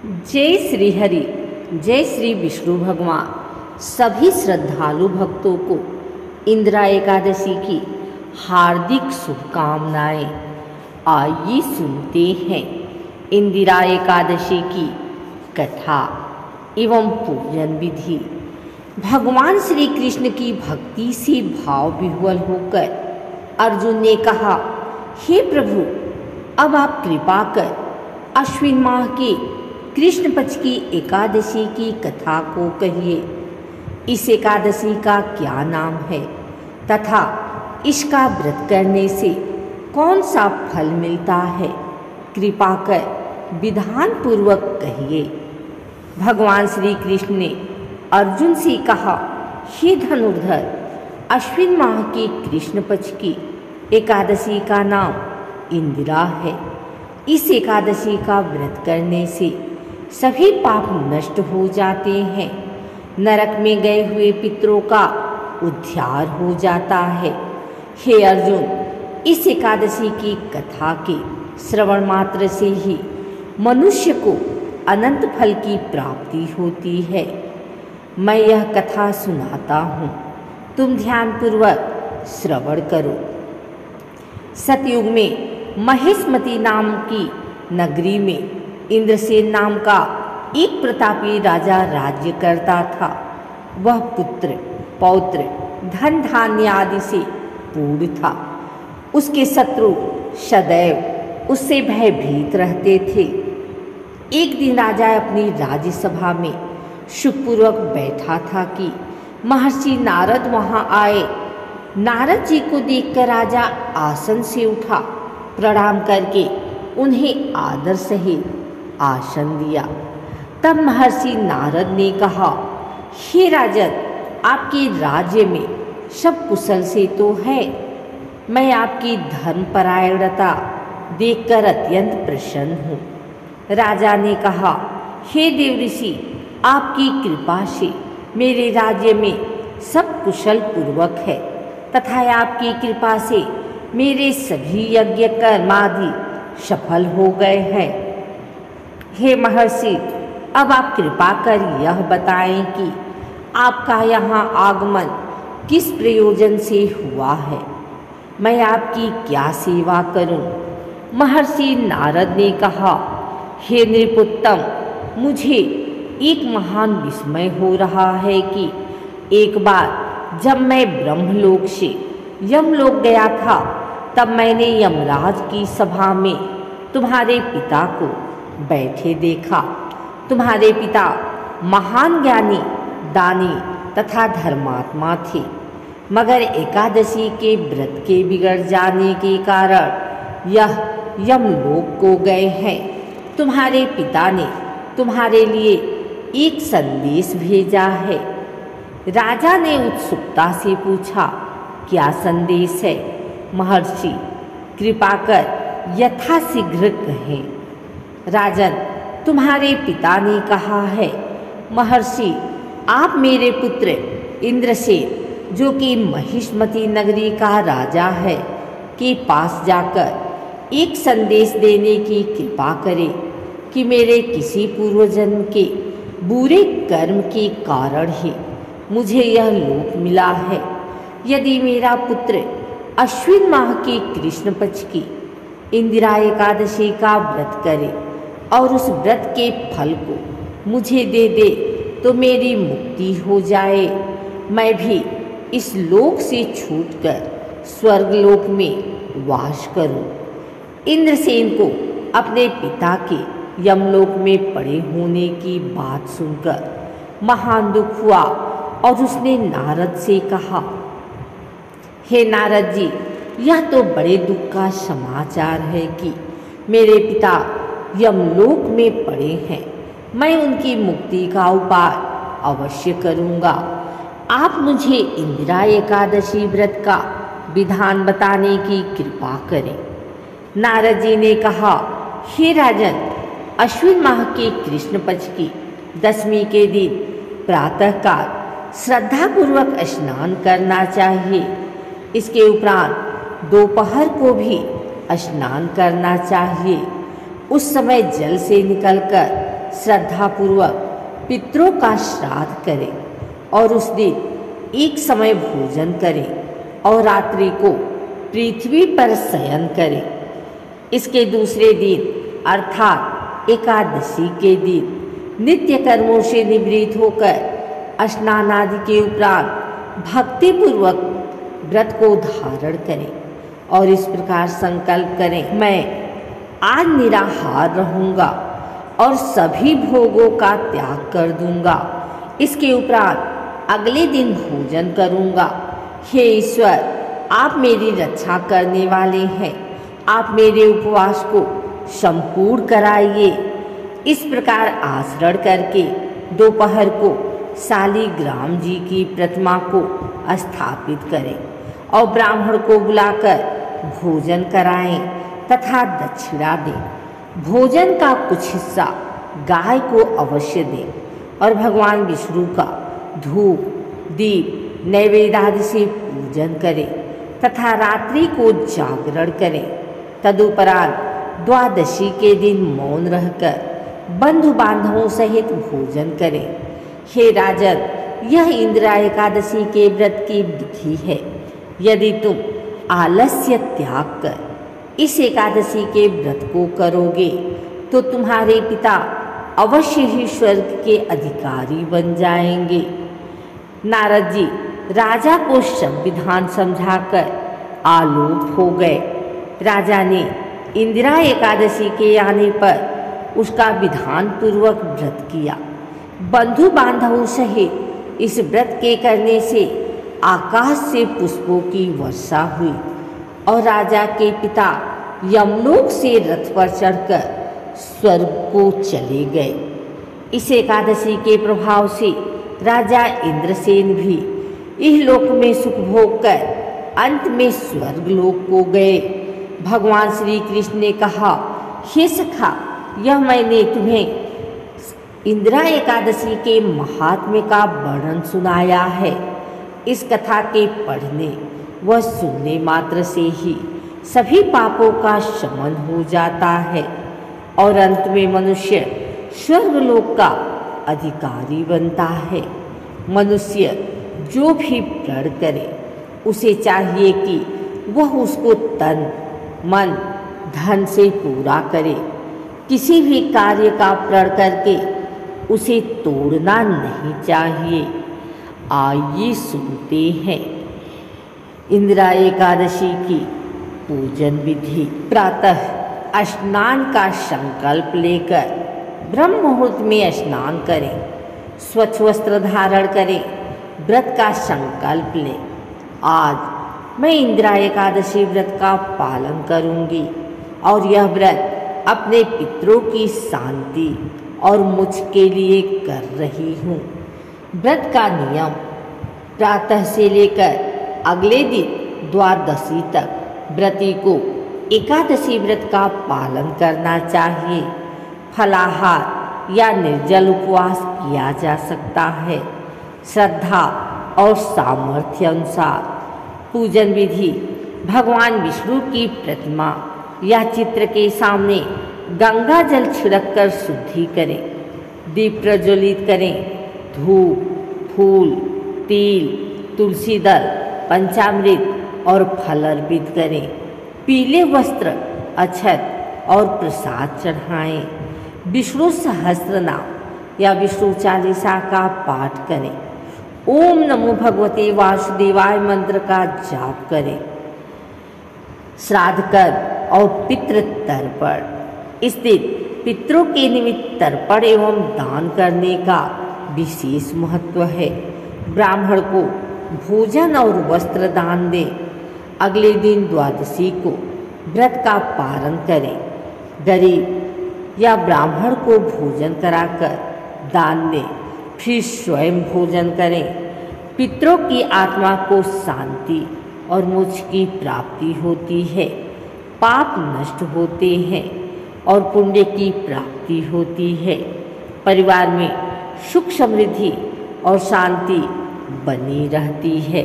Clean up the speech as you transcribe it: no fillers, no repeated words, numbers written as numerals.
जय श्री हरि, जय श्री विष्णु भगवान। सभी श्रद्धालु भक्तों को इंदिरा एकादशी की हार्दिक शुभकामनाएं। आइए सुनते हैं इंदिरा एकादशी की कथा एवं पूजन विधि। भगवान श्री कृष्ण की भक्ति से भाव विह्वल होकर अर्जुन ने कहा, हे प्रभु, अब आप कृपा कर अश्विन माह के कृष्ण पक्ष की एकादशी की कथा को कहिए। इस एकादशी का क्या नाम है तथा इसका व्रत करने से कौन सा फल मिलता है, कृपा कर विधान पूर्वक कहिए। भगवान श्री कृष्ण ने अर्जुन से कहा, हे धनुर्धर, अश्विन माह के कृष्ण पक्ष की एकादशी का नाम इंदिरा है। इस एकादशी का व्रत करने से सभी पाप नष्ट हो जाते हैं, नरक में गए हुए पितरों का उद्धार हो जाता है। हे अर्जुन, इस एकादशी की कथा के श्रवण मात्र से ही मनुष्य को अनंत फल की प्राप्ति होती है। मैं यह कथा सुनाता हूँ, तुम ध्यानपूर्वक श्रवण करो। सतयुग में महेशमती नाम की नगरी में इंद्रसेन नाम का एक प्रतापी राजा राज्य करता था। वह पुत्र पौत्र धन धान्य आदि से पूर्ण था। उसके शत्रु सदैव उससे भयभीत रहते थे। एक दिन राजा अपनी राज्यसभा में सुखपूर्वक बैठा था कि महर्षि नारद वहाँ आए। नारद जी को देखकर राजा आसन से उठा, प्रणाम करके उन्हें आदर सहित आसन दिया। तब महर्षि नारद ने कहा, हे राजन, आपके राज्य में सब कुशल से तो है। मैं आपकी धर्मपरायणता देखकर अत्यंत प्रसन्न हूँ। राजा ने कहा, हे देवऋषि, आपकी कृपा से मेरे राज्य में सब कुशल पूर्वक है तथा आपकी कृपा से मेरे सभी यज्ञ कर्मादि सफल हो गए हैं। हे महर्षि, अब आप कृपा कर यह बताएं कि आपका यहाँ आगमन किस प्रयोजन से हुआ है, मैं आपकी क्या सेवा करूं? महर्षि नारद ने कहा, हे नृपोत्तम, मुझे एक महान विस्मय हो रहा है कि एक बार जब मैं ब्रह्मलोक से यमलोक गया था, तब मैंने यमराज की सभा में तुम्हारे पिता को बैठे देखा। तुम्हारे पिता महान ज्ञानी, दानी तथा धर्मात्मा थे, मगर एकादशी के व्रत के बिगड़ जाने के कारण यह यमलोक को गए हैं। तुम्हारे पिता ने तुम्हारे लिए एक संदेश भेजा है। राजा ने उत्सुकता से पूछा, क्या संदेश है? महर्षि, कृपा कर यथाशीघ्र कहें। राजन, तुम्हारे पिता ने कहा है, महर्षि, आप मेरे पुत्र इंद्रसेन, जो कि महिष्मती नगरी का राजा है, के पास जाकर एक संदेश देने की कृपा करें कि मेरे किसी पूर्वजन्म के बुरे कर्म के कारण ही मुझे यह लोक मिला है। यदि मेरा पुत्र अश्विन माह के कृष्ण पक्ष की इंदिरा एकादशी का व्रत करे और उस व्रत के फल को मुझे दे दे तो मेरी मुक्ति हो जाए। मैं भी इस लोक से छूटकर स्वर्गलोक में वास करूं। इंद्रसेन को अपने पिता के यमलोक में पड़े होने की बात सुनकर महान दुख हुआ और उसने नारद से कहा, हे नारद जी, यह तो बड़े दुख का समाचार है कि मेरे पिता यमलोक में पड़े हैं। मैं उनकी मुक्ति का उपाय अवश्य करूँगा। आप मुझे इंदिरा एकादशी व्रत का विधान बताने की कृपा करें। नारद जी ने कहा, हे राजन, अश्विन माह के कृष्ण पक्ष की दशमी के दिन प्रातःकाल श्रद्धापूर्वक स्नान करना चाहिए। इसके उपरांत दोपहर को भी स्नान करना चाहिए। उस समय जल से निकलकर श्रद्धापूर्वक पितरों का श्राद्ध करें और उस दिन एक समय भोजन करें और रात्रि को पृथ्वी पर शयन करें। इसके दूसरे दिन अर्थात एकादशी के दिन नित्य कर्मों से निवृत्त होकर स्नान आदि के उपरांत भक्तिपूर्वक व्रत को धारण करें और इस प्रकार संकल्प करें, मैं आज निराहार रहूँगा और सभी भोगों का त्याग कर दूंगा। इसके उपरांत अगले दिन भोजन करूँगा। हे ईश्वर, आप मेरी रक्षा करने वाले हैं, आप मेरे उपवास को संपूर्ण कराइए। इस प्रकार आचरण करके दोपहर को शालिग्राम जी की प्रतिमा को स्थापित करें और ब्राह्मण को बुलाकर भोजन कराएं तथा दक्षिणा दें। भोजन का कुछ हिस्सा गाय को अवश्य दें और भगवान विष्णु का धूप दीप नैवेद्य आदि से पूजन करें तथा रात्रि को जागरण करें। तदुपरांत द्वादशी के दिन मौन रहकर बंधु बांधवों सहित भोजन करें। हे राजन, यह इंदिरा एकादशी के व्रत की विधि है। यदि तुम आलस्य त्याग कर इस एकादशी के व्रत को करोगे तो तुम्हारे पिता अवश्य ही स्वर्ग के अधिकारी बन जाएंगे। नारद जी राजा को संविधान समझाकर आलोक हो गए। राजा ने इंदिरा एकादशी के आने पर उसका विधान पूर्वक व्रत किया। बंधु बांधवों सहित इस व्रत के करने से आकाश से पुष्पों की वर्षा हुई और राजा के पिता यमलोक से रथ पर चढ़कर स्वर्ग को चले गए। इस एकादशी के प्रभाव से राजा इंद्रसेन भी इहलोक में सुख भोग कर अंत में स्वर्ग लोक को गए। भगवान श्री कृष्ण ने कहा, हे सखा, यह मैंने तुम्हें इंदिरा एकादशी के महात्म्य का वर्णन सुनाया है। इस कथा के पढ़ने व सुनने मात्र से ही सभी पापों का शमन हो जाता है और अंत में मनुष्य स्वर्गलोक का अधिकारी बनता है। मनुष्य जो भी प्रण करे उसे चाहिए कि वह उसको तन मन धन से पूरा करे। किसी भी कार्य का प्रण करके उसे तोड़ना नहीं चाहिए। आइए सुनते हैं इंदिरा एकादशी की पूजन विधि। प्रातः स्नान का संकल्प लेकर ब्रह्म मुहूर्त में स्नान करें, स्वच्छ वस्त्र धारण करें, व्रत का संकल्प लें। आज मैं इंदिरा एकादशी व्रत का पालन करूंगी और यह व्रत अपने पितरों की शांति और मुझ के लिए कर रही हूँ। व्रत का नियम, प्रातः से लेकर अगले दिन द्वादशी तक व्रती को एकादशी व्रत का पालन करना चाहिए। फलाहार या निर्जल उपवास किया जा सकता है। श्रद्धा और सामर्थ्य अनुसार पूजन विधि, भगवान विष्णु की प्रतिमा या चित्र के सामने गंगा जल छिड़ककर शुद्धि करें, दीप प्रज्वलित करें, धूप फूल तिल तुलसी दल पंचामृत और फल अर्पित करें, पीले वस्त्र अक्षत और प्रसाद चढ़ाएं, विष्णु सहस्त्र नाम या विष्णु चालीसा का पाठ करें, ओम नमो भगवते वासुदेवाय मंत्र का जाप करें। श्राद्ध कर और पितृ तर्पण, इस दिन पितरों के निमित्त तर्पण एवं दान करने का विशेष महत्व है। ब्राह्मण को भोजन और वस्त्र दान दें। अगले दिन द्वादशी को व्रत का पारण करें। गरीब या ब्राह्मण को भोजन कराकर दान दें, फिर स्वयं भोजन करें। पितरों की आत्मा को शांति और मोक्ष की प्राप्ति होती है, पाप नष्ट होते हैं और पुण्य की प्राप्ति होती है। परिवार में सुख समृद्धि और शांति बनी रहती है।